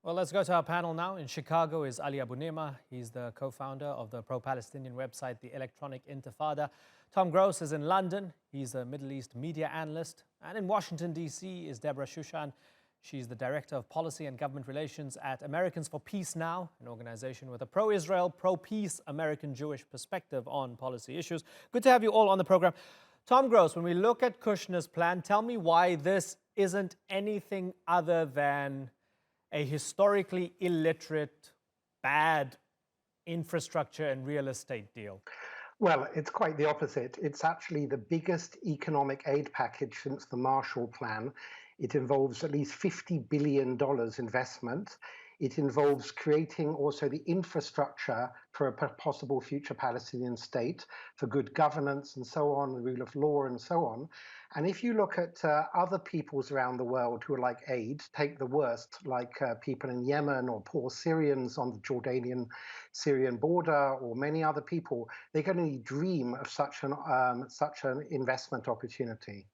Well, let's go to our panel now. In Chicago is Ali Abunimah. He's the co-founder of the pro-Palestinian website, The Electronic Intifada. Tom Gross is in London. He's a Middle East media analyst. And in Washington, D.C. is Debra Shushan. She's the Director of Policy and Government Relations at Americans for Peace Now, an organization with a pro-Israel, pro-peace American-Jewish perspective on policy issues. Good to have you all on the program. Tom Gross, when we look at Kushner's plan, tell me why this isn't anything other than a historically illiterate, bad infrastructure and real estate deal. Well, it's quite the opposite. It's actually the biggest economic aid package since the Marshall Plan. It involves at least $50 billion investment. It involves creating also the infrastructure for a possible future Palestinian state, for good governance and so on, the rule of law and so on. And if you look at other peoples around the world who are like aid, take the worst, like people in Yemen or poor Syrians on the Jordanian-Syrian border, or many other people, they can only dream of such an investment opportunity.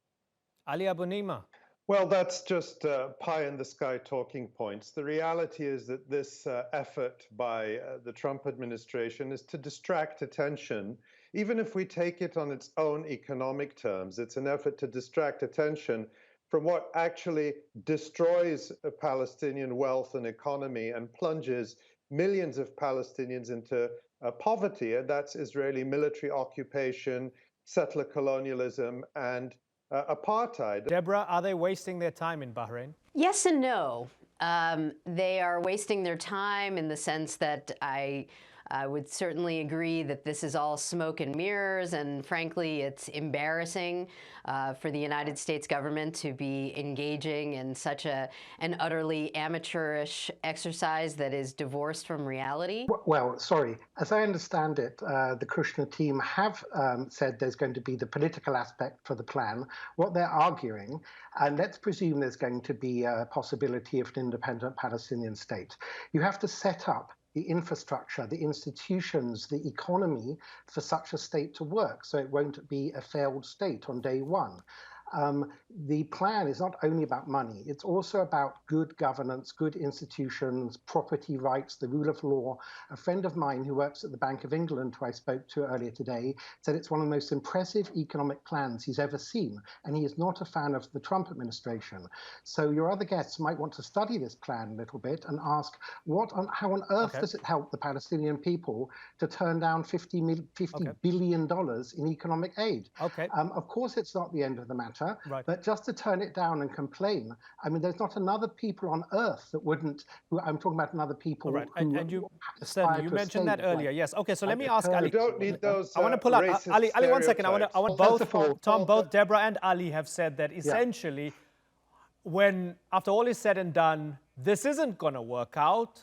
Ali Abunimah. Well, that's just pie-in-the-sky talking points. The reality is that this effort by the Trump administration is to distract attention. Even if we take it on its own economic terms, it's an effort to distract attention from what actually destroys Palestinian wealth and economy and plunges millions of Palestinians into poverty, and that's Israeli military occupation, settler colonialism, and apartheid. Debra, are they wasting their time in Bahrain? Yes and no. They are wasting their time in the sense that I would certainly agree that this is all smoke and mirrors, and frankly, it's embarrassing for the United States government to be engaging in such an utterly amateurish exercise that is divorced from reality. Well, sorry. As I understand it, the Kushner team have said there's going to be the political aspect for the plan. What they're arguing, and let's presume there's going to be a possibility of an independent Palestinian state, you have to set up the infrastructure, the institutions, the economy for such a state to work, so it won't be a failed state on day one. The plan is not only about money, it's also about good governance, good institutions, property rights, the rule of law. A friend of mine who works at the Bank of England, who I spoke to earlier today, said it's one of the most impressive economic plans he's ever seen, and he is not a fan of the Trump administration. So your other guests might want to study this plan a little bit and ask, how on earth does it help the Palestinian people to turn down $50 billion in economic aid? Of course, it's not the end of the matter. Right. But just to turn it down and complain, I mean, there's not another people on earth that wouldn't, I'm talking about another people. Right. Who and you mentioned that earlier. Yes. Okay. So let me ask Ali. We don't need those. I want to pull out Ali. 1 second. I want both Tom, both Debra and Ali have said that essentially, when after all is said and done, this isn't going to work out.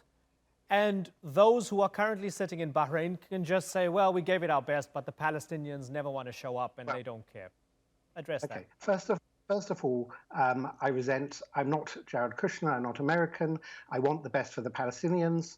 And those who are currently sitting in Bahrain can just say, well, we gave it our best, but the Palestinians never want to show up and they don't care. Address that. First of all, I'm not Jared Kushner, I'm not American. I want the best for the Palestinians.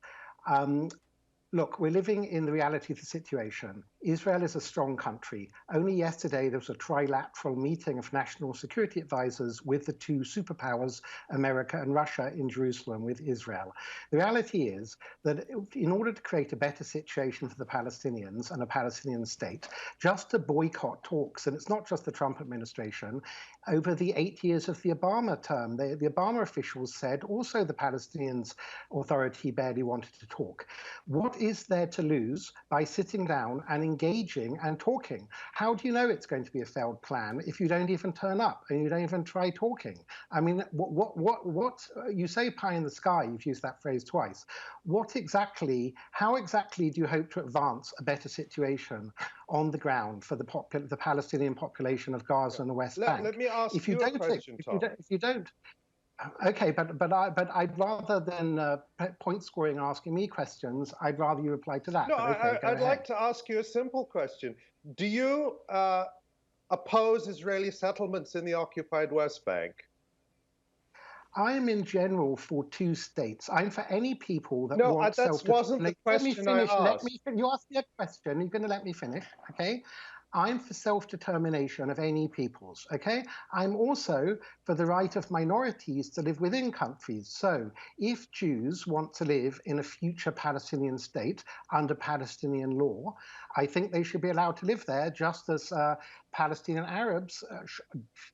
Look, we're living in the reality of the situation. Israel is a strong country. Only yesterday, there was a trilateral meeting of national security advisors with the two superpowers, America and Russia, in Jerusalem with Israel. The reality is that in order to create a better situation for the Palestinians and a Palestinian state, just to boycott talks, and it's not just the Trump administration, over the 8 years of the Obama term, the Obama officials said also the Palestinians Authority barely wanted to talk. What is there to lose by sitting down and engaging and talking? How do you know it's going to be a failed plan if you don't even turn up and you don't even try talking? I mean, what you say pie in the sky, you've used that phrase twice. How exactly do you hope to advance a better situation on the ground for the Palestinian population of Gaza and the West Bank? Let me ask you a question, Tom. If you don't, okay, but I'd rather than point scoring asking me questions, I'd rather you reply to that. No, I'd like to ask you a simple question. Do you oppose Israeli settlements in the occupied West Bank? I am in general for two states. I'm for any people that want self-determination. No, that wasn't the question I asked. You asked me a question. You're going to let me finish, okay? I'm for self-determination of any peoples, okay? I'm also for the right of minorities to live within countries. So if Jews want to live in a future Palestinian state under Palestinian law, I think they should be allowed to live there just as Palestinian Arabs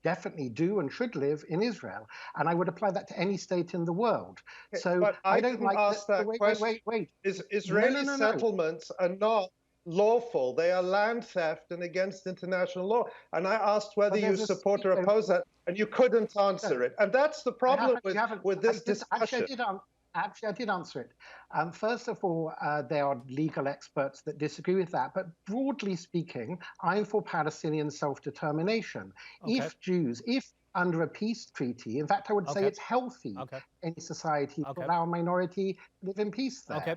definitely do and should live in Israel. And I would apply that to any state in the world. So but I don't didn't like ask that question. wait. Israeli No. settlements are not lawful. They are land theft and against international law. And I asked whether you support or oppose that, and you couldn't answer it. And that's the problem with this discussion. Actually, I did answer it. First of all, there are legal experts that disagree with that. But broadly speaking, I'm for Palestinian self-determination. Okay. If under a peace treaty, in fact, I would say it's healthy in society to allow a minority to live in peace there. Okay.